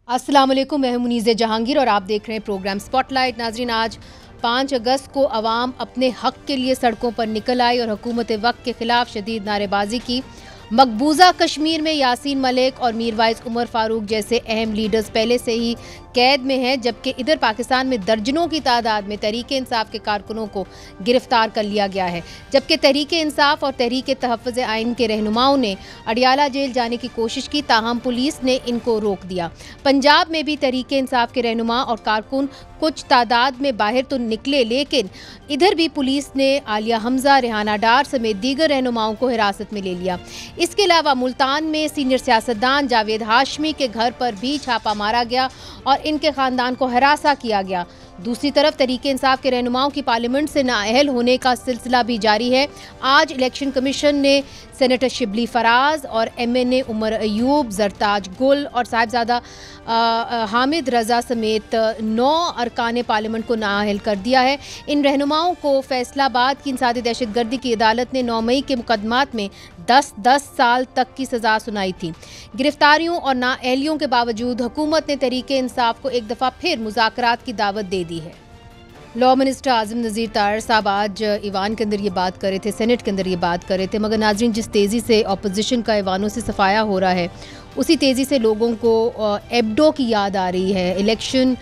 السلام علیکم، میں ہوں منیزہ جہانگیر اور آپ دیکھ رہے ہیں پروگرام سپاٹ لائٹ۔ ناظرین، آج 5 اگست کو عوام اپنے حق کے لیے سڑکوں پر نکل آئی اور حکومت وقت کے خلاف شدید نعرے بازی کی۔ مقبوضہ کشمیر میں یاسین ملک اور میر وائس عمر فاروق جیسے اہم لیڈرز پہلے سے ہی قید میں ہیں، جبکہ ادھر پاکستان میں درجنوں کی تعداد میں تحریک انصاف کے کارکنوں کو گرفتار کر لیا گیا ہے، جبکہ تحریک انصاف اور تحریک تحفظ آئین کے رہنماؤں نے اڈیالہ جیل جانے کی کوشش کی، تاہم پولیس نے ان کو روک دیا۔ پنجاب میں بھی تحریک انصاف کے رہنما اور کارکن کچھ تعداد میں باہر تو نکلے، لیکن ادھر بھی پولیس نے عالیہ حمزہ، ریحانہ ڈار سمیت دیگر رہنماؤں کو حراست میں لے لیا۔ اس کے علاوہ ملتان میں سینئر سیاستدان جاوید ہاشمی کے گھر پر بھی چھاپہ مارا گیا اور ان کے خاندان کو ہراساں کیا گیا۔ دوسری طرف تحریک انصاف کے رہنماؤں کی پارلیمنٹ سے نااہل ہونے کا سلسلہ بھی جاری ہے۔ آج الیکشن کمیشن نے سینیٹر شبلی فراز اور ایم این اے عمر ایوب، زرتاج گل اور صاحبزادہ حامد رضا سمیت 9 ارکان پارلیمنٹ کو نااہل کر دیا ہے۔ ان رہنماؤں کو فیصلہ آباد کی انسدادی دہشت گردی کی عدالت نے 9 مئی کے مقدمات میں 10 سال تک کی سزا سنائی تھی۔ گرفتاریوں اور نااہلیوں کے باوجود حکومت نے تحریک انصاف کو ایک دفعہ پھر مذاکرات کی دعوت دے دی ہے۔ لا منسٹر اعظم نذیر طاہر صاحب آج ایوان کے اندر یہ بات کر رہے تھے، سینٹ کے اندر یہ بات کر رہے تھے، مگر ناظرین جس تیزی سے اپوزیشن کا ایوانوں سے صفایا ہو رہا ہے اسی تیزی سے لوگوں کو ایبڈو کی یاد آ رہی ہے۔ الیکشن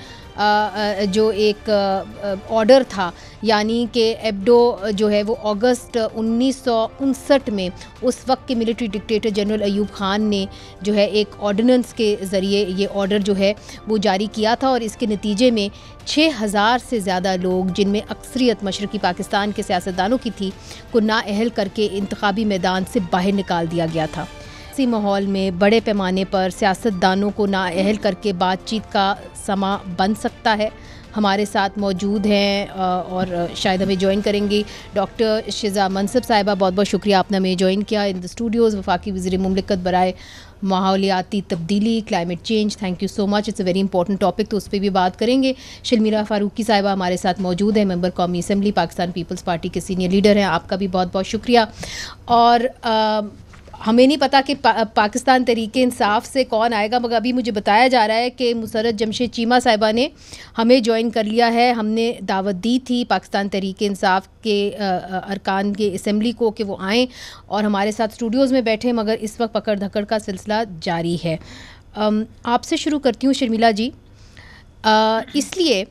جو ایک آرڈر تھا، یعنی کہ ایبڈو جو ہے وہ اگست 1959 میں اس وقت کے military dictator general Ayub Khan نے جو ہے ایک آرڈیننس کے ذریعے یہ آرڈر جو ہے وہ جاری کیا تھا، اور اس کے نتیجے میں 6000 سے زیادہ لوگ، جن میں اکثریت مشرقی پاکستان کے سیاستدانوں کی تھی، کو نااہل کر کے انتخابی میدان سے باہر نکال دیا گیا تھا۔ اسی ماحول میں بڑے پیمانے پر سیاستدانوں کو نااہل کر کے بات چیت کا سما بن سکتا ہے۔ ہمارے ساتھ موجود ہیں اور شاید ہمیں جوائن کریں گی ڈاکٹر شزا منصب صاحبہ۔ بہت بہت شکریہ آپ نے ہمیں جوائن کیا ان دا اسٹوڈیوز۔ وفاقی وزیر مملکت برائے ماحولیاتی تبدیلی، climate change, thank you so much, it's a very important topic, تو اس پہ بھی بات کریں گے۔ شلمیرہ فاروقی صاحبہ ہمارے ساتھ موجود ہیں، ممبر قومی اسمبلی، پاکستان پیپلز پارٹی کے سینئر لیڈر ہیں، آپ کا بھی بہت بہت شکریہ۔ اور ہمیں نہیں پتہ کہ پاکستان تحریک انصاف سے کون آئے گا، مگر ابھی مجھے بتایا جا رہا ہے کہ مسرت جمشید چیمہ صاحبہ نے ہمیں جوائن کر لیا ہے۔ ہم نے دعوت دی تھی پاکستان تحریک انصاف کے ارکان کے اسمبلی کو کہ وہ آئیں اور ہمارے ساتھ اسٹوڈیوز میں بیٹھیں، مگر اس وقت پکڑ دھکڑ کا سلسلہ جاری ہے۔ آپ سے شروع کرتی ہوں شرمیلا جی، اس لیے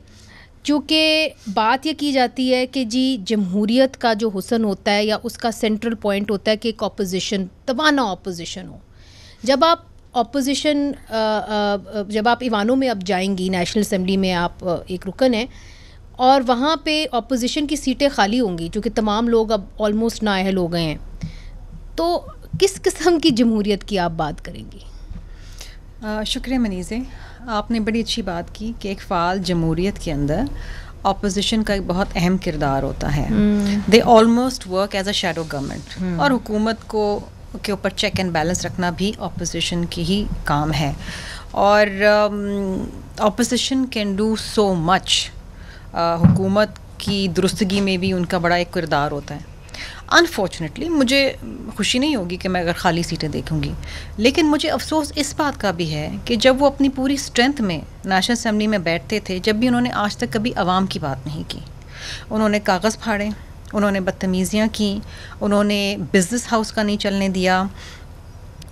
چونکہ بات یہ کی جاتی ہے کہ جی جمہوریت کا جو حسن ہوتا ہے یا اس کا سینٹرل پوائنٹ ہوتا ہے کہ ایک اپوزیشن، توانا اپوزیشن ہو۔ جب آپ اپوزیشن جب آپ ایوانوں میں اب جائیں گی، نیشنل اسمبلی میں آپ ایک رکن ہیں اور وہاں پہ اپوزیشن کی سیٹیں خالی ہوں گی چونکہ تمام لوگ اب آلموسٹ نااہل ہو گئے ہیں، تو کس قسم کی جمہوریت کی آپ بات کریں گی؟ شکریہ منیزے، آپ نے بڑی اچھی بات کی کہ ایک فعال جمہوریت کے اندر اپوزیشن کا ایک بہت اہم کردار ہوتا ہے۔ They almost work as a shadow government, اور حکومت کو کے اوپر چیک اینڈ بیلنس رکھنا بھی اپوزیشن کی ہی کام ہے، اور اپوزیشن کین ڈو سو مچ۔ حکومت کی درستگی میں بھی ان کا بڑا ایک کردار ہوتا ہے۔ انفارچونیٹلی مجھے خوشی نہیں ہوگی کہ میں اگر خالی سیٹیں دیکھوں گی، لیکن مجھے افسوس اس بات کا بھی ہے کہ جب وہ اپنی پوری اسٹرینتھ میں نیشنل اسمبلی میں بیٹھتے تھے، جب بھی انہوں نے آج تک کبھی عوام کی بات نہیں کی، انہوں نے کاغذ پھاڑے، انہوں نے بدتمیزیاں کی، انہوں نے بزنس ہاؤس کا نہیں چلنے دیا،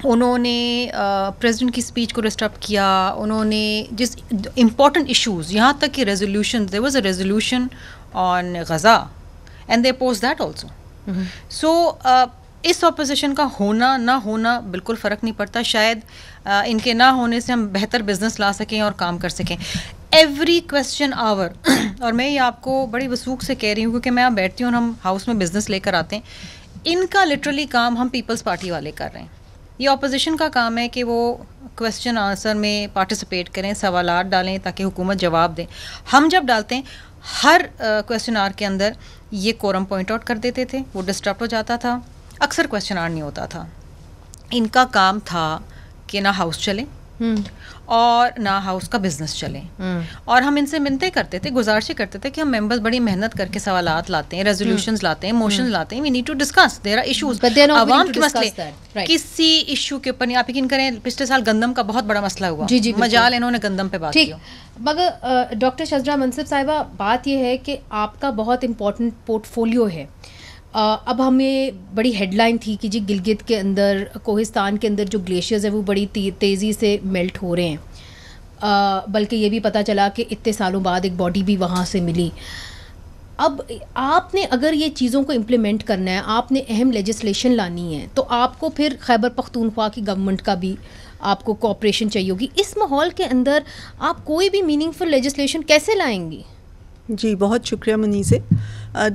انہوں نے پریزیڈنٹ کی اسپیچ کو ڈسٹرب کیا، انہوں نے جس امپورٹنٹ ایشوز، یہاں تک کہ resolution, there was a resolution on Gaza and they oppose that also. So اس اپوزیشن کا ہونا نہ ہونا بالکل فرق نہیں پڑتا، شاید ان کے نہ ہونے سے ہم بہتر بزنس لا سکیں اور کام کر سکیں۔ ایوری کویسچن آور، اور میں یہ آپ کو بڑی وثوق سے کہہ رہی ہوں کیونکہ میں یہاں بیٹھتی ہوں اور ہم ہاؤس میں بزنس لے کر آتے ہیں، ان کا لٹرلی کام ہم پیپلز پارٹی والے کر رہے ہیں۔ یہ اپوزیشن کا کام ہے کہ وہ کویسچن آنسر میں پارٹیسپیٹ کریں، سوالات ڈالیں تاکہ حکومت جواب دے۔ ہم جب ڈالتے ہیں ہر کویسچن آر کے اندر یہ کورم پوائنٹ آؤٹ کر دیتے تھے، وہ ڈسٹرب ہو جاتا تھا، اکثر کویسچن آر نہیں ہوتا تھا۔ ان کا کام تھا کہ نہ ہاؤس چلے، اور نہ ہاؤس کا بزنس چلے. اور ہم ان سے منتیں کرتے تھے, گزارشیں کرتے تھے کہ ہم ممبرز بڑی محنت کر کے سوالات لاتے ہیں, ریزولوشنز لاتے ہیں, موشنز لاتے ہیں, we need to discuss, there are issues. عوام کے مسئلے کسی ایشو کے اوپر نہیں. آپ یقین کریں پچھلے سال گندم کا بہت بڑا مسئلہ ہوا, مجال انہوں نے گندم پہ بات کی. مگر ڈاکٹر شجرا منصف صاحبہ, بات یہ ہے کہ آپ کا بہت امپورٹنٹ پورٹ فولیو ہے. اب ہمیں بڑی ہیڈ لائن تھی کہ جی گلگت کے اندر, کوہستان کے اندر جو گلیشیئرز ہیں وہ بڑی تیزی سے میلٹ ہو رہے ہیں, بلکہ یہ بھی پتہ چلا کہ اتنے سالوں بعد ایک باڈی بھی وہاں سے ملی. اب آپ نے اگر یہ چیزوں کو امپلیمنٹ کرنا ہے, آپ نے اہم لیجسلیشن لانی ہے, تو آپ کو پھر خیبر پختونخوا کی گورنمنٹ کا بھی آپ کو کوآپریشن چاہیے ہوگی. اس ماحول کے اندر آپ کوئی بھی میننگ فل لیجسلیشن کیسے لائیں گی؟ جی بہت شکریہ منیزے.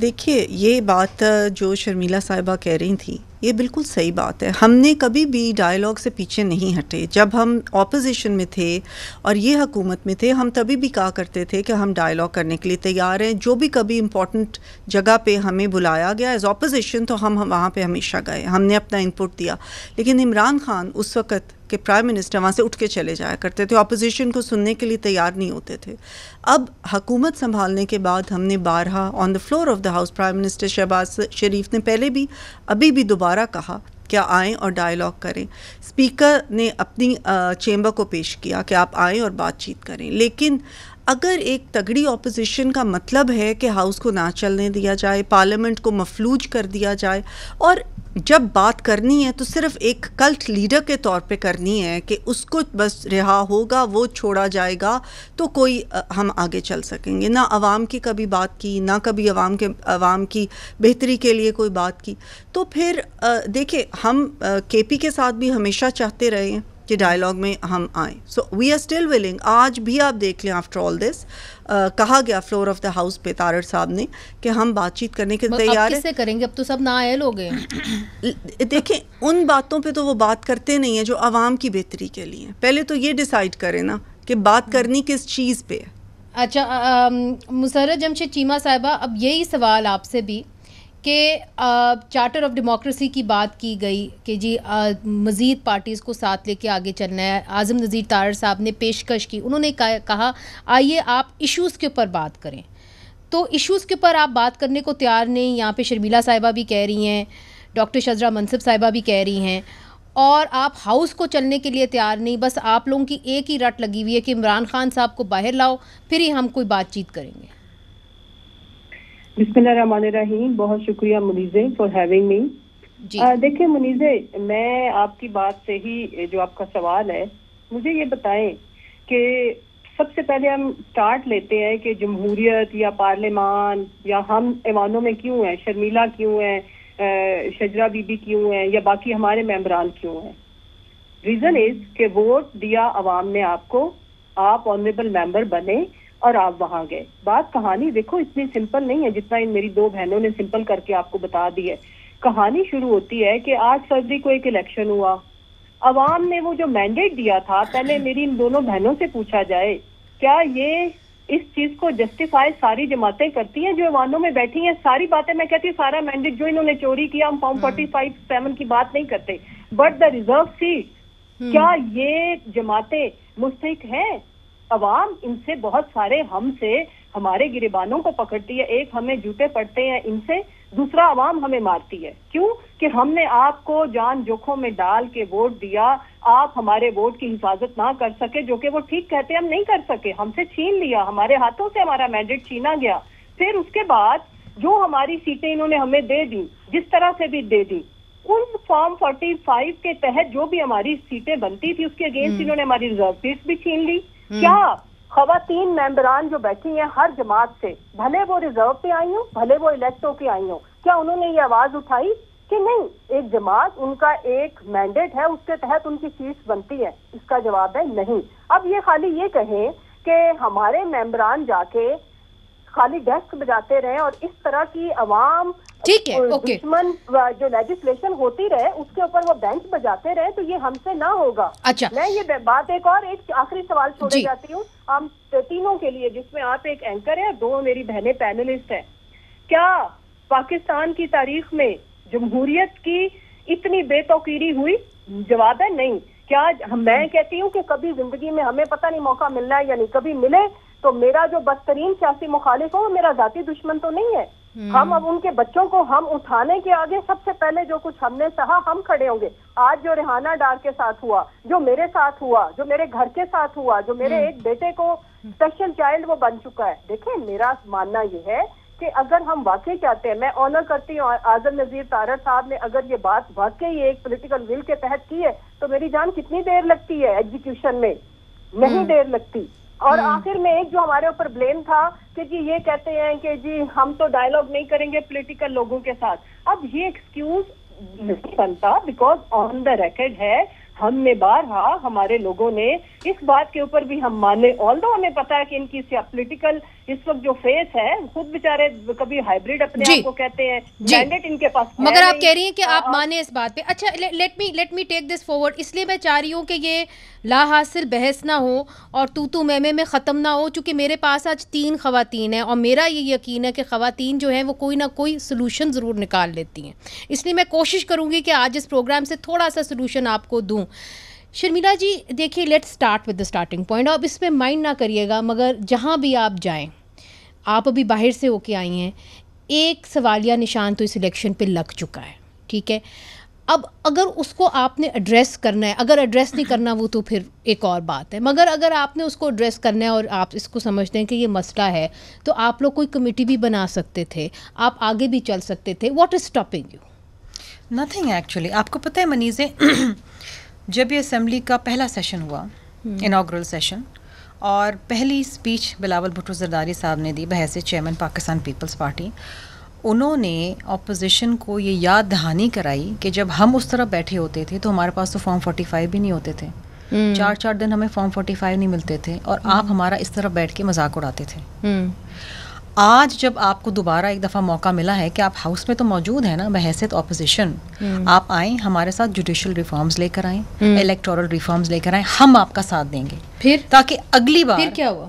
دیکھیے یہ بات جو شرمیلا صاحبہ کہہ رہی تھیں یہ بالکل صحیح بات ہے. ہم نے کبھی بھی ڈائیلاگ سے پیچھے نہیں ہٹے. جب ہم اپوزیشن میں تھے اور یہ حکومت میں تھے, ہم تبھی بھی کہا کرتے تھے کہ ہم ڈائیلاگ کرنے کے لیے تیار ہیں. جو بھی کبھی امپورٹنٹ جگہ پہ ہمیں بلایا گیا ایز اپوزیشن تو ہم وہاں پہ ہمیشہ گئے, ہم نے اپنا انپٹ دیا. لیکن عمران خان اس وقت کہ پرائم منسٹر وہاں سے اٹھ کے چلے جایا کرتے تھے, اپوزیشن کو سننے کے لیے تیار نہیں ہوتے تھے. اب حکومت سنبھالنے کے بعد ہم نے بارہا on the floor of the house prime minister Shehbaz Sharif نے پہلے بھی ابھی بھی دوبارہ کہا کہ آئیں اور ڈائیلاگ کریں. اسپیکر نے اپنی چیمبر کو پیش کیا کہ آپ آئیں اور بات چیت کریں. لیکن اگر ایک تگڑی اپوزیشن کا مطلب ہے کہ ہاؤس کو نہ چلنے دیا جائے, پارلیمنٹ کو مفلوج کر دیا جائے, اور جب بات کرنی ہے تو صرف ایک کلٹ لیڈر کے طور پہ کرنی ہے کہ اس کو بس رہا ہوگا, وہ چھوڑا جائے گا, تو کوئی ہم آگے چل سکیں گے. نہ عوام کی کبھی بات کی, نہ کبھی عوام کی بہتری کے لیے کوئی بات کی. تو پھر دیکھیں ہم کے پی کے ساتھ بھی ہمیشہ چاہتے رہے ہیں کہ ڈائیلاگ میں ہم آئیں. سو وی آر اسٹل ولنگ. آج بھی آپ دیکھ لیں آفٹر آل دس کہا گیا فلور آف دا ہاؤس پہ تارڑ صاحب نے کہ ہم بات چیت کرنے کے تیار ہیں. کس سے کریں گے, اب تو سب نااہل ہو گئے. دیکھیں ان باتوں پہ تو وہ بات کرتے نہیں ہیں جو عوام کی بہتری کے لیے. پہلے تو یہ ڈیسائیڈ کریں نا کہ بات کرنی کس چیز پہ ہے. اچھا مسرت جمشید چیمہ صاحبہ, اب یہی سوال آپ سے بھی کہ چارٹر آف ڈیموکریسی کی بات کی گئی کہ جی مزید پارٹیز کو ساتھ لے کے آگے چلنا ہے. اعظم نذیر تارڑ صاحب نے پیشکش کی, انہوں نے کہا آئیے آپ ایشوز کے اوپر بات کریں. تو ایشوز کے اوپر آپ بات کرنے کو تیار نہیں. یہاں پہ شرمیلا صاحبہ بھی کہہ رہی ہیں, ڈاکٹر شجرا منصف صاحبہ بھی کہہ رہی ہیں, اور آپ ہاؤس کو چلنے کے لیے تیار نہیں. بس آپ لوگوں کی ایک ہی رٹ لگی ہوئی ہے کہ عمران خان صاحب کو باہر لاؤ, پھر ہی ہم کوئی بات چیت کریں گے. بسم اللہ الرحمن الرحیم. بہت شکریہ منیزے فار ہیونگ می. دیکھیں منیزے, میں آپ کی بات سے ہی جو آپ کا سوال ہے, مجھے یہ بتائیں کہ سب سے پہلے ہم سٹارٹ لیتے ہیں کہ جمہوریت یا پارلیمان یا ہم ایوانوں میں کیوں ہیں, شرمیلا کیوں ہیں, شجرا بی بی کیوں ہیں, یا باقی ہمارے ممبران کیوں ہیں. ریزن از کہ ووٹ دیا عوام نے آپ کو, آپ آنریبل ممبر بنے اور آپ وہاں گئے. بات کہانی دیکھو اتنی سمپل نہیں ہے جتنا ان میری دو بہنوں نے سمپل کر کے آپ کو بتا دی ہے. کہانی شروع ہوتی ہے کہ 8 فروری کو ایک الیکشن ہوا, عوام نے وہ جو مینڈیٹ دیا تھا, پہلے میری ان دونوں بہنوں سے پوچھا جائے کیا یہ اس چیز کو جسٹیفائی ساری جماعتیں کرتی ہیں جو ایوانوں میں بیٹھی ہیں؟ ساری باتیں میں کہتی ہوں, سارا مینڈیٹ جو انہوں نے چوری کیا, ہم فارم 45-7 کی بات نہیں کرتے, بٹ دا ریزرو سیٹ, کیا یہ جماعتیں مستحق ہیں؟ عوام ان سے بہت سارے ہم سے ہمارے گریبانوں کو پکڑتی ہے. ایک ہمیں جوتے پڑتے ہیں ان سے, دوسرا عوام ہمیں مارتی ہے. کیوں کہ ہم نے آپ کو جان جوکھوں میں ڈال کے ووٹ دیا, آپ ہمارے ووٹ کی حفاظت نہ کر سکے, جو کہ وہ ٹھیک کہتے ہم نہیں کر سکے, ہم سے چھین لیا, ہمارے ہاتھوں سے ہمارا مینڈیٹ چھینا گیا. پھر اس کے بعد جو ہماری سیٹیں انہوں نے ہمیں دے دی, جس طرح سے بھی دے دی, ان فارم 45 کے تحت جو بھی ہماری سیٹیں بنتی تھی اس کے اگینسٹ انہوں نے ہماری ریزرو سیٹس بھی چھین لی. کیا خواتین ممبران جو بیٹھی ہیں ہر جماعت سے, بھلے وہ ریزرو پہ آئی ہوں, بھلے وہ الیکٹ ہو کے آئی ہوں, کیا انہوں نے یہ آواز اٹھائی کہ نہیں ایک جماعت ان کا ایک مینڈیٹ ہے اس کے تحت ان کی سیٹس بنتی ہے؟ اس کا جواب ہے نہیں. اب یہ خالی یہ کہیں کہ ہمارے ممبران جا کے خالی ڈیسک بجاتے رہے اور اس طرح کی عوام دشمن جو لیجسلیشن ہوتی رہے اس کے اوپر وہ بینچ بجاتے رہے, تو یہ ہم سے نہ ہوگا. اچھا میں یہ بات ایک اور ایک آخری سوال چھوڑے جاتی ہوں ہم تینوں کے لیے, جس میں آپ ایک اینکر ہیں, 2 میری بہنیں پینلسٹ ہیں. کیا پاکستان کی تاریخ میں جمہوریت کی اتنی بے توقیری ہوئی؟ جواب ہے نہیں. کیا میں کہتی ہوں کہ کبھی زندگی میں ہمیں پتہ نہیں موقع ملنا ہے یا نہیں, کبھی ملے تو میرا جو بدترین سیاسی مخالف ہو وہ میرا ذاتی دشمن تو نہیں ہے. ہم اب ان کے بچوں کو ہم اٹھانے کے آگے سب سے پہلے جو کچھ ہم نے سہا ہم کھڑے ہوں گے. آج جو ریحانہ ڈار کے ساتھ ہوا, جو میرے ساتھ ہوا, جو میرے گھر کے ساتھ ہوا, جو میرے ایک بیٹے کو اسپیشل چائلڈ وہ بن چکا ہے. دیکھیں میرا ماننا یہ ہے کہ اگر ہم واقعی چاہتے ہیں, میں آنر کرتی ہوں اعظم نذیر طارر صاحب نے اگر یہ بات واقعی ایک پولیٹیکل ول کے تحت کی ہے تو میری جان کتنی دیر لگتی ہے ایگزیکیوشن میں, نہیں دیر لگتی. اور آخر میں ایک جو ہمارے اوپر بلیم تھا کہ جی یہ کہتے ہیں کہ جی ہم تو ڈائیلاگ نہیں کریں گے پولیٹیکل لوگوں کے ساتھ. اب یہ ایکسکیوز نہیں بنتا بیکاز آن دا ریکارڈ ہے ہم نے بارہا ہمارے لوگوں نے اس بات کے اوپر بھی ہم مانے, آلدو ہمیں پتا ہے کہ ان کی پولیٹیکل اس وقت جو فیس ہے, خود بیچارے کبھی ہائبریڈ اپنے آپ کو کہتے ہیں, مینڈیٹ ان کے پاس, مگر آپ کہہ رہی ہیں کہ آپ مانے اس بات پہ. اچھا let me take this forward, اس لیے میں چاہ رہی ہوں کہ یہ لا حاصل بحث نہ ہو اور تو میں ختم نہ ہو, چونکہ میرے پاس آج 3 خواتین ہیں اور میرا یہ یقین ہے کہ خواتین جو ہیں وہ کوئی نہ کوئی سلوشن ضرور نکال لیتی ہیں. اس لیے میں کوشش کروں گی کہ آج اس پروگرام سے تھوڑا سا سلوشن آپ کو دوں. شرمیلا جی دیکھیے, let start with the starting point. اب اس پہ مائنڈ نہ کریے گا, مگر جہاں بھی آپ جائیں, آپ ابھی باہر سے ہو کے آئی ہیں, ایک سوالیہ نشان تو اس الیکشن پہ لگ چکا ہے, ٹھیک ہے. اب اگر اس کو آپ نے ایڈریس کرنا ہے, اگر ایڈریس نہیں کرنا وہ تو پھر ایک اور بات ہے, مگر اگر آپ نے اس کو ایڈریس کرنا ہے اور آپ اس کو سمجھتے ہیں کہ یہ مسئلہ ہے تو آپ لوگ کوئی کمیٹی بھی بنا سکتے تھے, آپ آگے بھی چل سکتے تھے. What is stopping you? Nothing actually. آپ کو پتہ ہے منیزے, جب یہ اسمبلی کا پہلا سیشن ہوا, انوگرل سیشن, اور پہلی اسپیچ بلاول بھٹو زرداری صاحب نے دی بحیثیت چیئرمین پاکستان پیپلز پارٹی, انہوں نے اپوزیشن کو یہ یاد دہانی کرائی کہ جب ہم اس طرح بیٹھے ہوتے تھے تو ہمارے پاس تو فارم 45 بھی نہیں ہوتے تھے, 4 دن ہمیں فارم 45 نہیں ملتے تھے, اور آپ ہمارا اس طرح بیٹھ کے مذاق اڑاتے تھے. آج جب آپ کو دوبارہ ایک دفعہ موقع ملا ہے کہ آپ ہاؤس میں تو موجود ہیں نا بحیثیت اپوزیشن, آپ آئیں ہمارے ساتھ جوڈیشل ریفارمز لے کر آئیں, الیکٹورل ریفارمز لے کر آئیں, ہم آپ کا ساتھ دیں گے. پھر تاکہ اگلی بار پھر کیا ہوا؟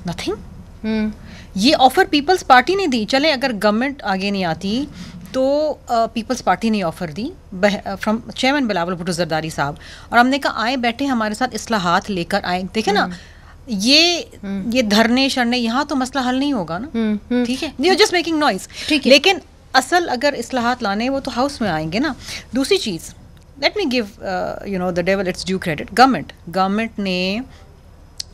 نتھنگ. یہ آفر پیپلز پارٹی نے دی. چلیں اگر گورنمنٹ آگے نہیں آتی تو پیپلز پارٹی نے offer the from chairman Bilawal Bhutto Zardari صاحب, اور ہم نے کہا آئیں بیٹھے ہمارے ساتھ اصلاحات لے کر آئیں. دیکھیں نا یہ دھرنے شرنے یہاں تو مسئلہ حل نہیں ہوگا نا, ٹھیک ہے, یو جسٹ میکنگ نوائز. لیکن اصل اگر اصلاحات لانے وہ تو ہاؤس میں آئیں گے نا. دوسری چیز, let me give you know the devil its due credit. Government نے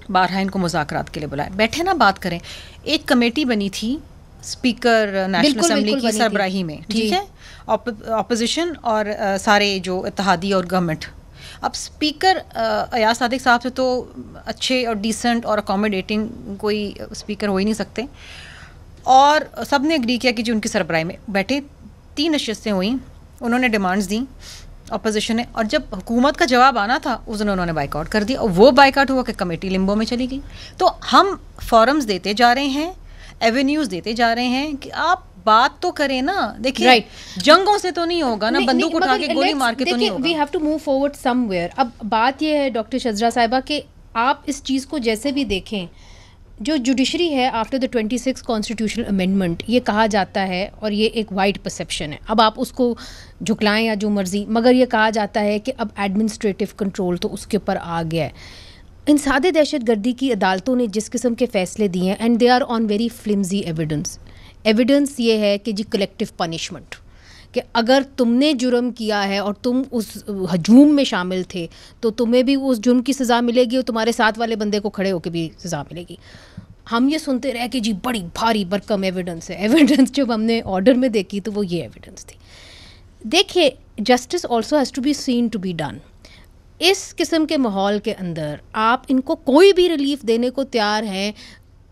بارہا ان کو مذاکرات کے لیے بلایا, بیٹھے نا بات کریں. ایک کمیٹی بنی تھی اسپیکر نیشنل اسمبلی کی سربراہی میں, ٹھیک ہے, اپوزیشن اور سارے جو اتحادی اور گورنمنٹ. اب اسپیکر ایاز صادق صاحب سے تو اچھے اور ڈیسنٹ اور اکوموڈیٹنگ کوئی اسپیکر ہو ہی نہیں سکتے, اور سب نے اگری کیا کہ جو ان کی سربراہی میں بیٹھے 3 نشستیں ہوئیں, انہوں نے ڈیمانڈز دیں اپوزیشن نے, اور جب حکومت کا جواب آنا تھا اس دن انہوں نے بائیک آؤٹ کر دیا, اور وہ بائیک آؤٹ ہوا کہ کمیٹی لمبو میں چلی گئی. تو ہم فورمز دیتے جا رہے ہیں, ایونیوز دیتے جا رہے ہیں کہ آپ بات تو کریں نا. دیکھیں جنگوں سے تو نہیں ہوگا نا, بندوق اٹھا کے گولی مار کے تو نہیں ہوگا. We have to move forward somewhere. اب بات یہ ہے ڈاکٹر شجرا صاحبہ کہ آپ اس چیز کو جیسے بھی دیکھیں, جو جوڈیشری ہے آفٹر دا 26 کانسٹیٹیوشنل امینڈمنٹ, یہ کہا جاتا ہے اور یہ ایک وائڈ پرسیپشن ہے, اب آپ اس کو جھکلائیں یا جو مرضی, مگر یہ کہا جاتا ہے کہ اب ایڈمنسٹریٹو کنٹرول تو اس کے اوپر آ گیا ہے. انسداد دہشت گردی کی عدالتوں نے جس قسم کے فیصلے دیے ہیں, and they are on very flimsy evidence یہ ہے کہ جی کلیکٹیو پنشمنٹ, کہ اگر تم نے جرم کیا ہے اور تم اس ہجوم میں شامل تھے تو تمہیں بھی اس جرم کی سزا ملے گی اور تمہارے ساتھ والے بندے کو کھڑے ہو کے بھی سزا ملے گی. ہم یہ سنتے رہے کہ جی بڑی بھاری برکم ایویڈنس ہے. ایویڈنس جب ہم نے آرڈر میں دیکھی تو وہ یہ ایویڈنس تھی. دیکھیے, justice also has to be seen to be done. اس قسم کے ماحول کے اندر آپ ان کو کوئی بھی ریلیف دینے کو تیار ہیں,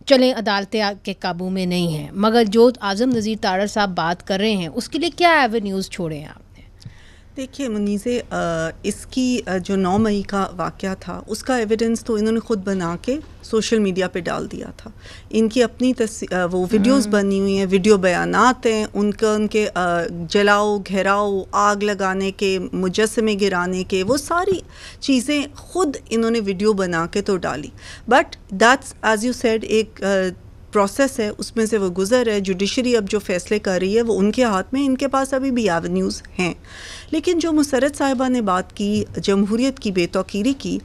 چلیں عدالتیں کے قابو میں نہیں ہیں, مگر جو اعظم نذیر طارر صاحب بات کر رہے ہیں اس کے لیے کیا ایونیوز چھوڑے ہیں آپ نے؟ دیکھیے منیزے, اس کی جو 9 مئی کا واقعہ تھا اس کا ایویڈنس تو انہوں نے خود بنا کے سوشل میڈیا پہ ڈال دیا تھا. ان کی اپنی وہ ویڈیوز بنی ہوئی ہیں, ویڈیو بیانات ہیں ان کے جلاؤ گھیراؤ, آگ لگانے کے, مجسمے گرانے کے, وہ ساری چیزیں خود انہوں نے ویڈیو بنا کے تو ڈالی. But that's as you said ایک پروسیس ہے اس میں سے وہ گزر ہے. جوڈیشری اب جو فیصلے کر رہی ہے وہ ان کے ہاتھ میں, ان کے پاس ابھی بھی ایونیوز ہیں. لیکن جو مسرت صاحبہ نے بات کی جمہوریت کی بے توقیری کی,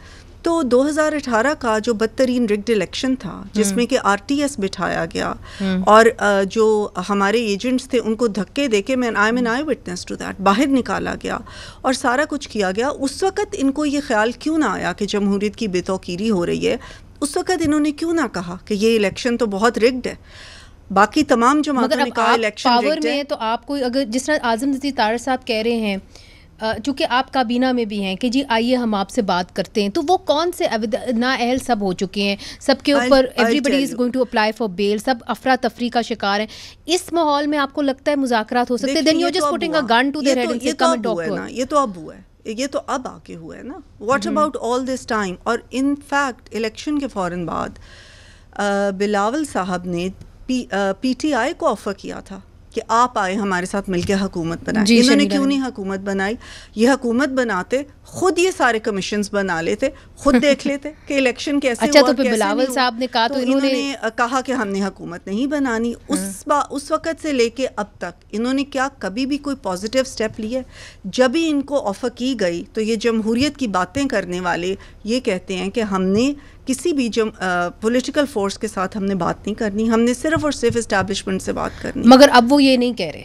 تو 2018 کا جو بدترین رگڈ الیکشن تھا جس میں کہ RTS بٹھایا گیا اور جو ہمارے ایجنٹس تھے ان کو دھکے دے کے, I am an eyewitness to that, باہر نکالا گیا اور سارا کچھ کیا گیا. اس وقت ان کو یہ خیال کیوں نہ آیا کہ جمہوریت کی بے توقیری ہو رہی ہے؟ اس وقت انہوں نے کیوں نہ کہا کہ یہ الیکشن تو بہت رگڈ ہے؟ باقی تمام جماعتوں نے کہا الیکشن پاور میں, تو آپ کو اگر جس طرح اعظم نذیر طارڑ صاحب کہہ رہے ہیں, چونکہ آپ کابینہ میں بھی ہیں کہ جی آئیے ہم آپ سے بات کرتے ہیں, تو وہ کون سے نااہل سب ہو چکے ہیں, سب کے اوپر everybody is going to apply for bail, سب افراتفری کا شکار ہیں. اس ماحول میں آپ کو لگتا ہے مذاکرات ہو سکتے ہیں؟ Then you just putting a gun to their head and say come and talk to us. یہ تو اب ہوا ہے, یہ تو اب آ کے ہوا ہے نا. What about all this time? اور ان فیکٹ الیکشن کے فوراً بعد بلاول صاحب نے PTI کو آفر کیا تھا کہ آپ آئے ہمارے ساتھ مل کے حکومت بنائیں. انہوں نے کیوں نہیں حکومت بنائی؟ یہ حکومت بناتے خود یہ سارے کمیشنز بنا لیتے, خود دیکھ لیتے کہ الیکشن کیسے ہوا. اچھا, تو پھر بلاول صاحب نے کہا, تو انہوں نے کہا کہ ہم نے حکومت نہیں بنانی. اس وقت سے لے کے اب تک انہوں نے کیا کبھی بھی کوئی پازیٹیو سٹیپ لیا؟ جب ہی ان کو آفر کی گئی تو یہ جمہوریت کی باتیں کرنے والے یہ کہتے ہیں کہ ہم نے کسی بھی پولیٹیکل فورس کے ساتھ ہم نے بات نہیں کرنی, ہم نے صرف اور صرف اسٹیبلشمنٹ سے بات کرنی. مگر اب وہ یہ نہیں کہہ رہے,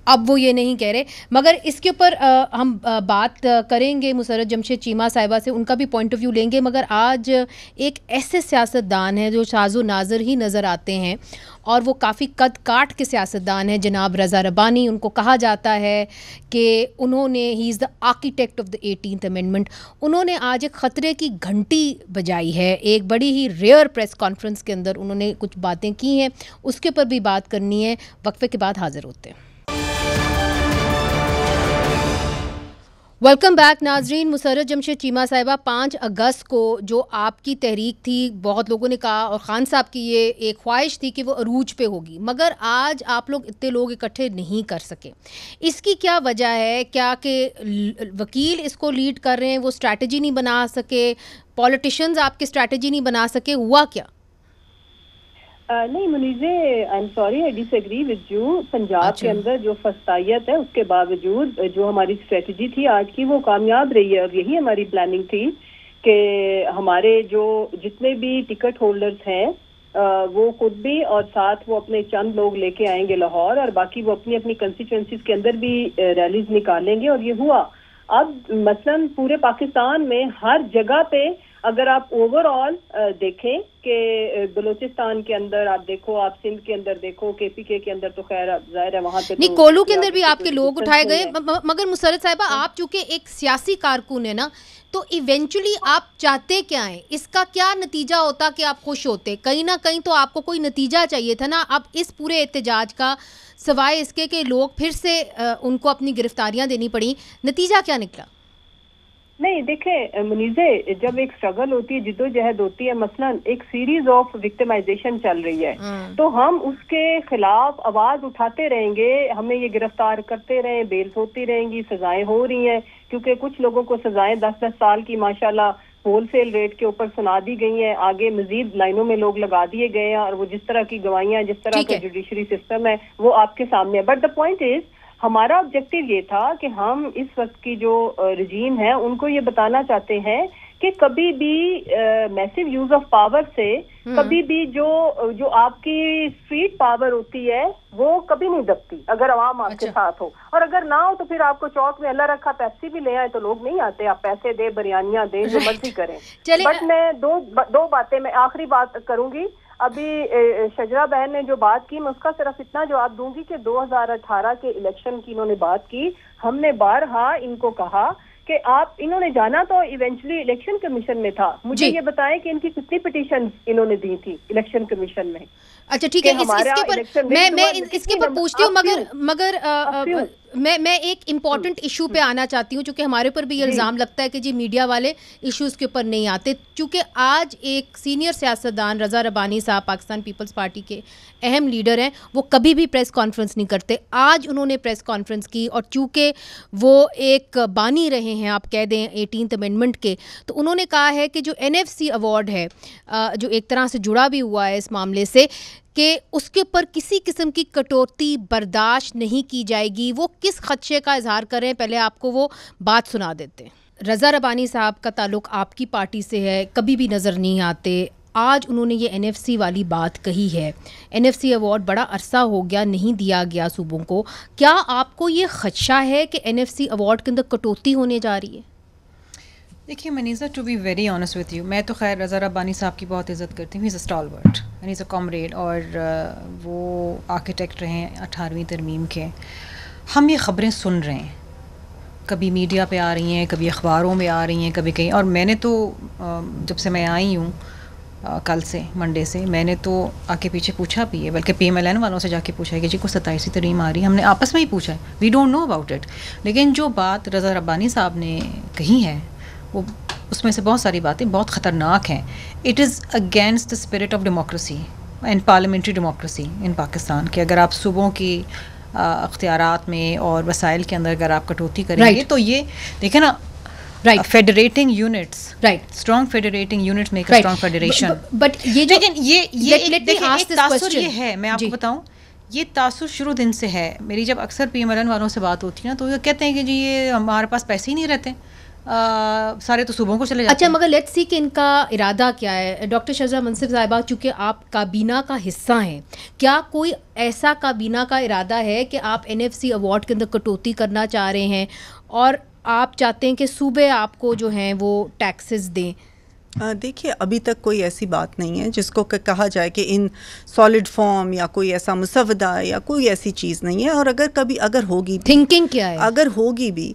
اب وہ یہ نہیں کہہ رہے. مگر اس کے اوپر ہم بات کریں گے مسرت جمشید چیمہ صاحبہ سے, ان کا بھی پوائنٹ آف ویو لیں گے. مگر آج ایک ایسے سیاستدان ہیں جو ساز و ناظر ہی نظر آتے ہیں اور وہ کافی قد کاٹ کے سیاستدان ہیں, جناب رضا ربانی. ان کو کہا جاتا ہے کہ انہوں نے he is the architect of the 18th amendment. انہوں نے آج ایک خطرے کی گھنٹی بجائی ہے, ایک بڑی ہی ریئر پریس کانفرنس کے اندر انہوں نے کچھ باتیں کی ہیں, اس کے اوپر بھی بات کرنی ہے. وقفے کے بعد حاضر ہوتے ہیں. ویلکم بیک ناظرین. مسرت جمشید چیمہ صاحبہ, 5 اگست کو جو آپ کی تحریک تھی, بہت لوگوں نے کہا اور خان صاحب کی یہ ایک خواہش تھی کہ وہ عروج پہ ہوگی, مگر آج آپ لوگ اتنے لوگ اکٹھے نہیں کر سکے. اس کی کیا وجہ ہے؟ کیا کہ وکیل اس کو لیڈ کر رہے ہیں, وہ اسٹریٹجی نہیں بنا سکے, پولیٹیشینز آپ کی اسٹریٹجی نہیں بنا سکے, ہوا کیا؟ نہیں Muneeza, I am sorry, I disagree with you. Punjab کے اندر جو فسطائیت ہے اس کے باوجود جو ہماری اسٹریٹجی تھی آج کی وہ کامیاب رہی ہے, اور یہی ہماری پلاننگ تھی کہ ہمارے جو جتنے بھی ٹکٹ ہولڈرز ہیں وہ خود بھی اور ساتھ وہ اپنے چند لوگ لے کے آئیں گے لاہور, اور باقی وہ اپنی اپنی کنسٹیچوئنسیز کے اندر بھی ریلیز نکالیں گے. اور یہ ہوا. اب مثلاً پورے پاکستان میں ہر جگہ پہ اگر آپ اوور آل دیکھیں کہ بلوچستان کے اندر آپ دیکھو, آپ سندھ کے اندر دیکھو, KPK کے اندر تو خیر ظاہر ہے وہاں پہ نہیں, کولو کے اندر بھی آپ کے لوگ اٹھائے گئے. مگر مسرت صاحبہ, آپ چونکہ ایک سیاسی کارکن ہے نا, تو ایونچولی آپ چاہتے کیا ہیں؟ اس کا کیا نتیجہ ہوتا کہ آپ خوش ہوتے؟ کہیں نہ کہیں تو آپ کو کوئی نتیجہ چاہیے تھا نا. اب اس پورے احتجاج کا سوائے اس کے کہ لوگ پھر سے ان کو اپنی گرفتاریاں دینی پڑیں, نتیجہ کیا نکلا؟ نہیں دیکھیں منیزے, جب ایک اسٹرگل ہوتی ہے, جدوجہد ہوتی ہے, مثلاً ایک سیریز آف وکٹمائزیشن چل رہی ہے, تو ہم اس کے خلاف آواز اٹھاتے رہیں گے, ہمیں یہ گرفتار کرتے رہیں, بیلز ہوتی رہیں گی, سزائیں ہو رہی ہیں, کیونکہ کچھ لوگوں کو سزائیں 10-10 سال کی ماشاءاللہ ہول سیل ریٹ کے اوپر سنا دی گئی ہیں, آگے مزید لائنوں میں لوگ لگا دیے گئے ہیں, اور وہ جس طرح کی گواہیاں, جس طرح کا جوڈیشری سسٹم ہے وہ آپ کے سامنے ہے. بٹ دا پوائنٹ از, ہمارا آبجیکٹیو یہ تھا کہ ہم اس وقت کی جو رجیم ہے ان کو یہ بتانا چاہتے ہیں کہ کبھی بھی میسو یوز آف پاور سے کبھی بھی جو آپ کی اسٹریٹ پاور ہوتی ہے وہ کبھی نہیں دبتی اگر عوام آپ کے ساتھ ہو, اور اگر نہ ہو تو پھر آپ کو چوک میں اللہ رکھا پیپسی بھی لے آئے تو لوگ نہیں آتے, آپ پیسے دے, بریانیاں دے, جو مرضی کریں. بٹ میں دو باتیں, میں آخری بات کروں گی. ابھی شجرا بہن نے جو بات کی, میں اس کا صرف اتنا جواب دوں گی کہ 2018 کے الیکشن کی انہوں نے بات کی. ہم نے بارہا ان کو کہا کہ آپ, انہوں نے جانا تو ایونچولی الیکشن کمیشن میں تھا, مجھے یہ بتائیں کہ ان کی کتنی پٹیشن انہوں نے دی تھی الیکشن کمیشن میں. اچھا ٹھیک ہے, میں اس کے اوپر پوچھتی ہوں, مگر میں ایک امپورٹنٹ ایشو پہ آنا چاہتی ہوں, چونکہ ہمارے اوپر بھی یہ الزام لگتا ہے کہ جی میڈیا والے ایشوز کے اوپر نہیں آتے. چونکہ آج ایک سینئر سیاستدان رضا ربانی صاحب پاکستان پیپلز پارٹی کے اہم لیڈر ہیں, وہ کبھی بھی پریس کانفرنس نہیں کرتے. آج انہوں نے پریس کانفرنس کی, اور چونکہ وہ ایک بانی رہے ہیں آپ کہہ دیں 18th امینڈمنٹ کے, تو انہوں نے کہا ہے کہ جو NFC ایوارڈ ہے جو ایک طرح سے جڑا بھی ہوا ہے اس معاملے سے, کہ اس کے اوپر کسی قسم کی کٹوتی برداشت نہیں کی جائے گی. وہ کس خدشے کا اظہار کریں, پہلے آپ کو وہ بات سنا دیتے ہیں. رضا ربانی صاحب کا تعلق آپ کی پارٹی سے ہے, کبھی بھی نظر نہیں آتے. آج انہوں نے یہ NFC والی بات کہی ہے. NFC ایوارڈ بڑا عرصہ ہو گیا نہیں دیا گیا صوبوں کو. کیا آپ کو یہ خدشہ ہے کہ NFC ایوارڈ کے اندر کٹوتی ہونے جا رہی ہے؟ دیکھیے Muneeza, to be very honest with you, میں تو خیر رضا ربانی صاحب کی بہت عزت کرتی ہوں. ہی از اے اسٹالورٹ and he is a comrade, اور وہ آرکیٹیکٹ رہے ہیں 18ویں ترمیم کے. ہم یہ خبریں سن رہے ہیں, کبھی میڈیا پہ آ رہی ہیں, کبھی اخباروں میں آ رہی ہیں, کبھی کہیں. اور میں نے تو جب سے میں آئی ہوں کل سے منڈے سے, میں نے تو آگے پیچھے پوچھا بھی ہے, بلکہ PMLN والوں سے جا کے پوچھا ہے کہ جی کو 27ویں ترمیم آ رہی ہے. ہم نے آپس میں ہی پوچھا ہے, we don't know about it. لیکن جو بات رضا ربانی صاحب نے کہی ہے, وہ اس میں سے بہت ساری باتیں بہت خطرناک ہیں. It is against the spirit of democracy and parliamentary democracy in Pakistan, کہ اگر آپ صوبوں کی اختیارات میں اور وسائل کے اندر اگر آپ کٹوتی کریں گے تو یہ دیکھیں نا, federating units, strong federating units make a strong federation. But یہ تاثر یہ ہے, میں آپ کو بتاؤں, یہ تاثر شروع دن سے ہے. میری جب اکثر PMLN والوں سے بات ہوتی ہے نا, تو وہ کہتے ہیں کہ جی یہ ہمارے پاس پیسے ہی نہیں رہتے, سارے تو صوبوں کو چلے جاتے ہیں. اچھا, مگر لیٹس سی کہ ان کا ارادہ کیا ہے. ڈاکٹر شجرا منصف صاحبہ, چونکہ آپ کابینہ کا حصہ ہیں, کیا کوئی ایسا کابینہ کا ارادہ ہے کہ آپ NFC ایوارڈ کے اندر کٹوتی کرنا چاہ رہے ہیں, اور آپ چاہتے ہیں کہ صوبے آپ کو جو ہیں وہ ٹیکسز دیں؟ دیکھیے, ابھی تک کوئی ایسی بات نہیں ہے جس کو کہا جائے کہ ان سالڈ فارم یا کوئی ایسا مسودہ یا کوئی ایسی چیز نہیں ہے. اور اگر ہوگی, تھنکنگ کیا ہے, اگر ہوگی بھی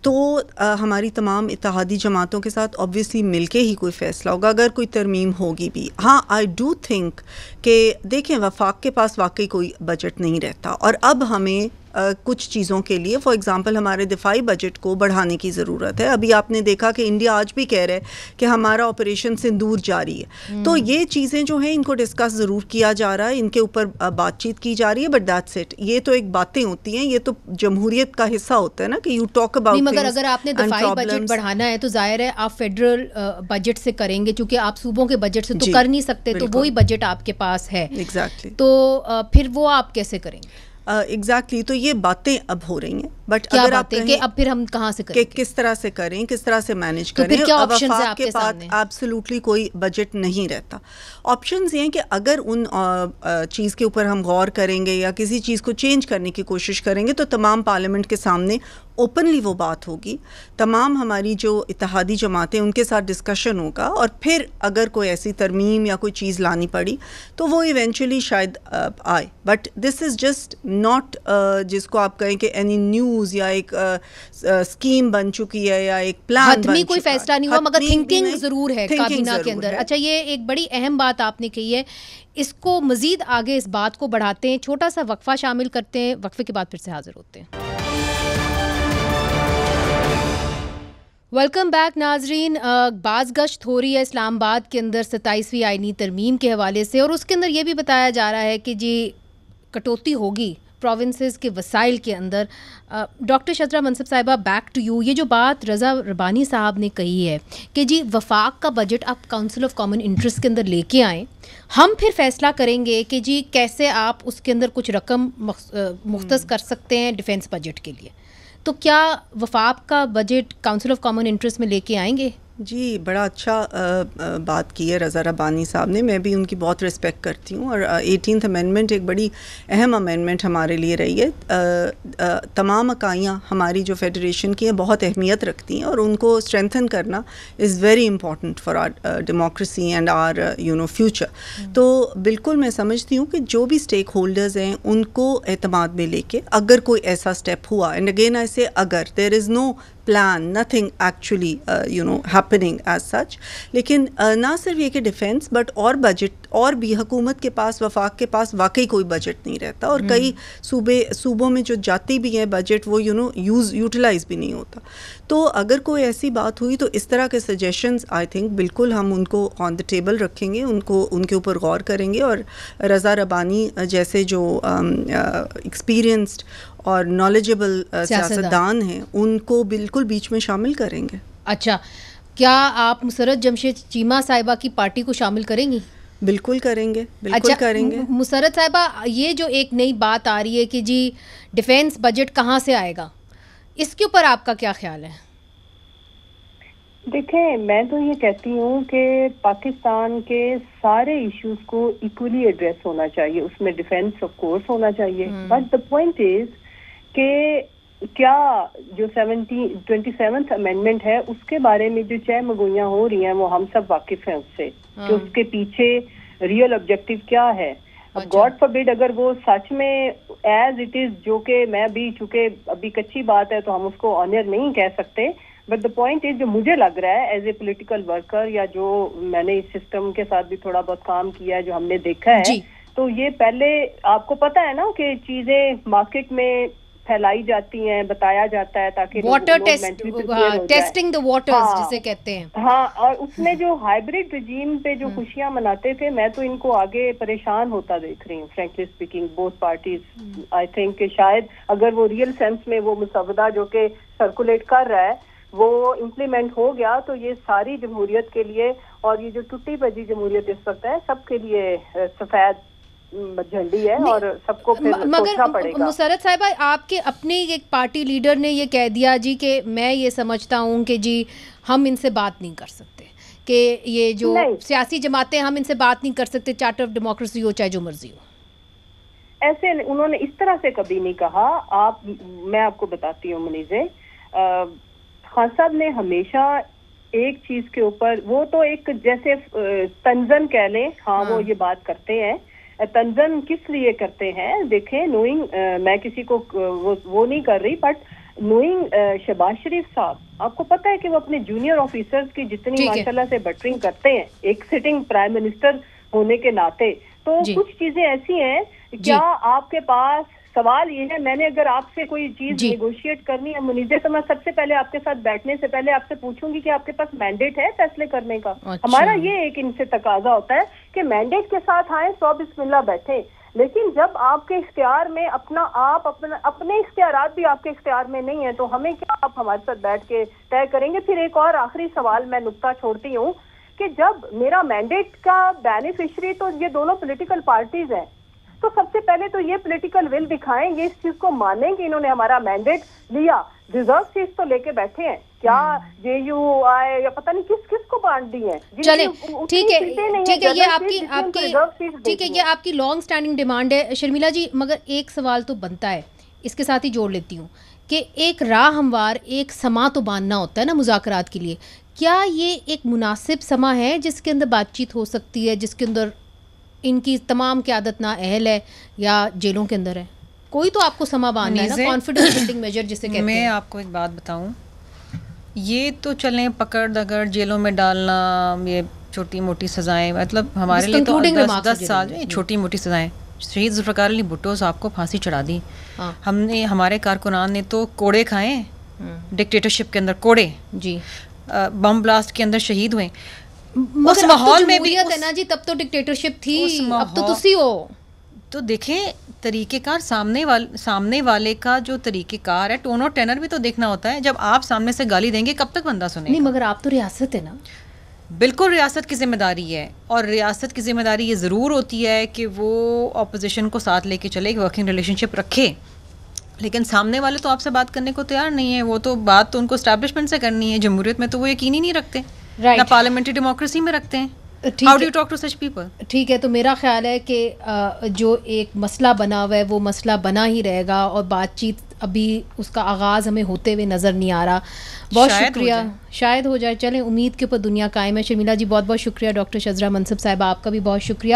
تو ہماری تمام اتحادی جماعتوں کے ساتھ آبویسلی مل کے ہی کوئی فیصلہ ہوگا, اگر کوئی ترمیم ہوگی بھی. ہاں, آئی ڈو تھنک کہ دیکھیں وفاق کے پاس واقعی کوئی بجٹ نہیں رہتا, اور اب ہمیں کچھ چیزوں کے لیے, فار ایگزامپل ہمارے دفاعی بجٹ کو بڑھانے کی ضرورت ہے. ابھی آپ نے دیکھا کہ انڈیا آج بھی کہہ رہا ہے کہ ہمارا آپریشن سندور جاری ہے. تو یہ چیزیں جو ہیں ان کو ڈسکس ضرور کیا جا رہا ہے, ان کے اوپر بات چیت کی جا رہی ہے, بٹ دیٹس اٹ. یہ تو ایک باتیں ہوتی ہیں, یہ تو جمہوریت کا حصہ ہوتا ہے نا کہ یو ٹاک اباؤٹ. مگر اگر آپ نے دفاعی بجٹ بڑھانا ہے تو ظاہر ہے آپ فیڈرل بجٹ سے کریں گے, چونکہ آپ صوبوں کے بجٹ سے تو کر نہیں سکتے, تو وہی بجٹ آپ کے پاس ہے. ایگزیکٹلی. تو پھر وہ آپ کیسے کریں گے؟ ایگزیکٹلی. تو یہ باتیں اب ہو رہی ہیں, بٹ کیا اگر آپ باتیں کہ اب پھر ہم کہاں سے کریں, کس طرح سے کریں, کس طرح سے مینیج کریں. پھر کیا آپشنز ہیں آپ کے سامنے؟ ایبسلیوٹلی کوئی بجٹ نہیں رہتا. آپشنز یہ ہیں کہ اگر ان چیز کے اوپر ہم غور کریں گے یا کسی چیز کو چینج کرنے کی کوشش کریں گے, تو تمام پارلیمنٹ کے سامنے اوپنلی وہ بات ہوگی, تمام ہماری جو اتحادی جماعتیں ان کے ساتھ ڈسکشن ہوگا, اور پھر اگر کوئی ایسی ترمیم یا کوئی چیز لانی پڑی تو وہ ایونچولی شاید آئے. But this is just not جس کو آپ کہیں کہ اینی نیوز یا ایک اسکیم بن چکی ہے یا ایک پلان بن چکا ہے. حتمی کوئی فیصلہ نہیں ہوا, مگر تھنکنگ ضرور ہے کابینہ کے اندر. اچھا, یہ ایک بڑی اہم بات آپ نے کہی ہے, اس کو مزید آگے اس بات کو بڑھاتے ہیں. چھوٹا سا وقفہ شامل کرتے ہیں, وقفے کے بعد پھر سے حاضر ہوتے ہیں. ویلکم بیک ناظرین. بعض گشت ہو رہی ہے اسلام آباد کے اندر 27ویں آئینی ترمیم کے حوالے سے, اور اس کے اندر یہ بھی بتایا جا رہا ہے کہ جی کٹوتی ہوگی پروونسز کے وسائل کے اندر. ڈاکٹر شجرا منصف صاحبہ, بیک ٹو یو. یہ جو بات رضا ربانی صاحب نے کہی ہے کہ جی وفاق کا بجٹ آپ کاؤنسل آف کامن انٹرسٹ کے اندر لے کے آئیں, ہم پھر فیصلہ کریں گے کہ جی کیسے آپ اس کے اندر کچھ رقم مختص کر سکتے ہیں ڈیفینس بجٹ کے لیے, تو کیا وفاق کا budget council of common interest میں لے کے آئیں گے؟ جی, بڑا اچھا بات کی ہے رضا ربانی صاحب نے. میں بھی ان کی بہت رسپیکٹ کرتی ہوں, اور 18th امینڈمنٹ ایک بڑی اہم امینڈمنٹ ہمارے لیے رہی ہے. تمام اکائیاں ہماری جو فیڈریشن کی ہیں بہت اہمیت رکھتی ہیں, اور ان کو اسٹرینتھن کرنا is very important for our democracy and our future. تو بالکل میں سمجھتی ہوں کہ جو بھی اسٹیک ہولڈرز ہیں ان کو اعتماد میں لے کے اگر کوئی ایسا اسٹیپ ہوا, اینڈ اگین آئی سے اگر, دیر از نو plan, nothing actually happening as such. لیکن نہ صرف یہ کہ ڈیفینس بٹ اور بجٹ اور بھی حکومت کے پاس وفاق کے پاس واقعی کوئی بجٹ نہیں رہتا, اور کئی صوبوں میں جو جاتی بھی ہیں بجٹ وہ یوٹیلائز بھی نہیں ہوتا. تو اگر کوئی ایسی بات ہوئی تو اس طرح کے سجیشنز آئی تھنک بالکل ہم ان کو آن دا ٹیبل رکھیں گے, ان کے اوپر غور کریں گے, اور رضا ربانی جیسے جو ایکسپیرینسڈ اور نالجبل سیاستدان ہیں ان کو بالکل بیچ میں شامل کریں گے. اچھا, کیا آپ مسرت جمشید چیمہ صاحبہ کی پارٹی کو شامل کریں گی؟ بالکل کریں گے, بالکل کریں گے. مسرت صاحبہ, یہ جو ایک نئی بات آ رہی ہے کہ جی ڈیفینس بجٹ کہاں سے آئے گا, اس کے اوپر آپ کا کیا خیال ہے؟ دیکھیں, میں تو یہ کہتی ہوں کہ پاکستان کے سارے ایشوز کو ایکولی ایڈریس ہونا چاہیے, اس میں ڈیفینس آف کورس ہونا چاہیے, بٹ دا پوائنٹ از کہ کیا جو 27th امینڈمنٹ ہے اس کے بارے میں جو چہ مگوئیاں ہو رہی ہیں وہ ہم سب واقف ہیں اس سے, کہ اس کے پیچھے ریئل آبجیکٹو کیا ہے. اب گاڈ فاربڈ اگر وہ سچ میں ایز اٹ از, جو کہ میں بھی چونکہ ابھی کچی بات ہے تو ہم اس کو آنر نہیں کہہ سکتے, بٹ دا پوائنٹ از جو مجھے لگ رہا ہے ایز اے پولیٹیکل ورکر, یا جو میں نے اس سسٹم کے ساتھ بھی تھوڑا بہت کام کیا ہے, جو ہم نے دیکھا ہے, تو یہ پہلے آپ کو پتا ہے نا کہ چیزیں مارکیٹ میں پھیلائی جاتی ہیں, بتایا جاتا ہے تاکہ واٹر ٹیسٹنگ دا واٹرز جسے کہتے ہیں. ہاں, اور اس میں جو ہائبرڈ رجیم پہ جو خوشیاں مناتے تھے, میں تو ان کو آگے پریشان ہوتا دیکھ رہی ہوں frankly speaking, both parties. I think کہ شاید اگر وہ ریئل سینس میں وہ مسودہ جو کہ سرکولیٹ کر رہا ہے وہ امپلیمنٹ ہو گیا تو یہ ساری جمہوریت کے لیے, اور یہ جو ٹوٹی بجی جمہوریت اس وقت ہے, سب کے لیے سفید جھنڈی ہے, اور سب کو پھر سوچنا پڑے گا. مسرت صاحبہ, آپ کے اپنے ایک پارٹی لیڈر نے یہ کہہ دیا جی کہ میں یہ سمجھتا ہوں کہ جی ہم ان سے بات نہیں کر سکتے, کہ یہ جو سیاسی جماعتیں ہم ان سے بات نہیں کر سکتے, چارٹر آف ڈیموکریسی ہو چاہے جو مرضی ہو. ایسے انہوں نے اس طرح سے کبھی نہیں کہا. میں آپ کو بتاتی ہوں منیزے, خان صاحب نے ہمیشہ ایک چیز کے اوپر, وہ تو ایک جیسے تنزن کہہ لیں, ہاں وہ یہ بات کرتے ہیں. تنزن کس لیے کرتے ہیں دیکھیں, نوئنگ, میں کسی کو وہ نہیں کر رہی, بٹ نوئنگ شہباز شریف صاحب, آپ کو پتہ ہے کہ وہ اپنے جونیئر آفیسرز کی جتنی ماشاءاللہ سے بٹرنگ کرتے ہیں ایک سٹنگ پرائم منسٹر ہونے کے ناطے, تو کچھ چیزیں ایسی ہیں. کیا آپ کے پاس, سوال یہ ہے, میں نے اگر آپ سے کوئی چیز نیگوشیٹ کرنی ہے منیزے, تو میں سب سے پہلے آپ کے ساتھ بیٹھنے سے پہلے آپ سے پوچھوں گی کہ آپ کے پاس مینڈیٹ ہے فیصلے کرنے کا. ہمارا یہ ایک ان سے تقاضا ہوتا ہے کہ مینڈیٹ کے ساتھ آئیں, سو بسم اللہ بیٹھیں, لیکن جب آپ کے اختیار میں اپنے اختیارات بھی آپ کے اختیار میں نہیں ہیں, تو ہمیں کیا آپ ہمارے ساتھ بیٹھ کے طے کریں گے. پھر ایک اور آخری سوال میں نقطہ چھوڑتی ہوں کہ جب میرا مینڈیٹ کا بینیفیشری تو یہ دونوں پولیٹیکل پارٹیز ہیں, تو سب سے پہلے تو یہ پولیٹیکل ول دکھائیں, یہ اس چیز کو مانیں کہ انہوں نے ہمارا مینڈیٹ لیا, ریزرو سیٹس تو لے کے بیٹھے ہیں, کیا جے یو آئی یا پتہ نہیں کس کس کو بانٹ دی ہیں. چلیں ٹھیک ہے, یہ آپ کی لانگ سٹینڈنگ ڈیمانڈ ہے شرمیلا جی, مگر ایک سوال تو بنتا ہے, اس کے ساتھ ہی جوڑ لیتی ہوں کہ ایک راہ ہموار, ایک سما تو باندھنا ہوتا ہے نا مذاکرات کے لیے. کیا یہ ایک مناسب سما ہے جس کے اندر بات چیت ہو سکتی ہے, جس کے اندر ان کی تمام قیادت نا اہل ہے یا جیلوں کے اندر ہے؟ کوئی تو آپ کو سما باندھنا ہے نا, کانفیڈنس بلڈنگ میجر جسے کہتے ہیں. میں آپ کو ایک بات بتاؤں, یہ تو چلیں پکڑ دگڑ جیلوں میں ڈالنا, یہ چھوٹی موٹی سزائیں, مطلب ہمارے لیے تو 10 سال چھوٹی موٹی سزائیں. شہید ذوالفقار علی بھٹو صاحب کو پھانسی چڑھا دی, ہم نے, ہمارے کارکنان نے تو کوڑے کھائے ڈکٹیٹرشپ کے اندر, کوڑے جی, بم بلاسٹ کے اندر شہید ہوئے. اس ماحول میں بھی ہے نا جی, تب تو ڈکٹیٹرشپ تھی, اب تو تسی ہو. تو دیکھیں طریقہ کار, سامنے والے کا جو طریقہ کار ہے, ٹون اور ٹینر بھی تو دیکھنا ہوتا ہے. جب آپ سامنے سے گالی دیں گے کب تک بندہ سنے؟ نہیں, مگر آپ تو ریاست ہے نا. بالکل ریاست کی ذمہ داری ہے, اور ریاست کی ذمہ داری یہ ضرور ہوتی ہے کہ وہ اپوزیشن کو ساتھ لے کے چلے, ایک ورکنگ ریلیشن شپ رکھے. لیکن سامنے والے تو آپ سے بات کرنے کو تیار نہیں ہے, وہ تو بات تو ان کو اسٹیبلشمنٹ سے کرنی ہے. جمہوریت میں تو وہ یقین ہی نہیں رکھتے, نہ پارلیمنٹری ڈیموکریسی میں رکھتے ہیں. How do you talk to such people? ٹھیک ہے, تو میرا خیال ہے کہ جو ایک مسئلہ بنا ہوا ہے وہ مسئلہ بنا ہی رہے گا, اور بات چیت ابھی اس کا آغاز ہمیں ہوتے ہوئے نظر نہیں آ رہا. بہت شکریہ, شاید ہو جائے, چلیں امید کے اوپر دنیا قائم ہے. شرمیلا جی بہت بہت شکریہ, ڈاکٹر شذرا منصب صاحبہ آپ کا بھی بہت شکریہ.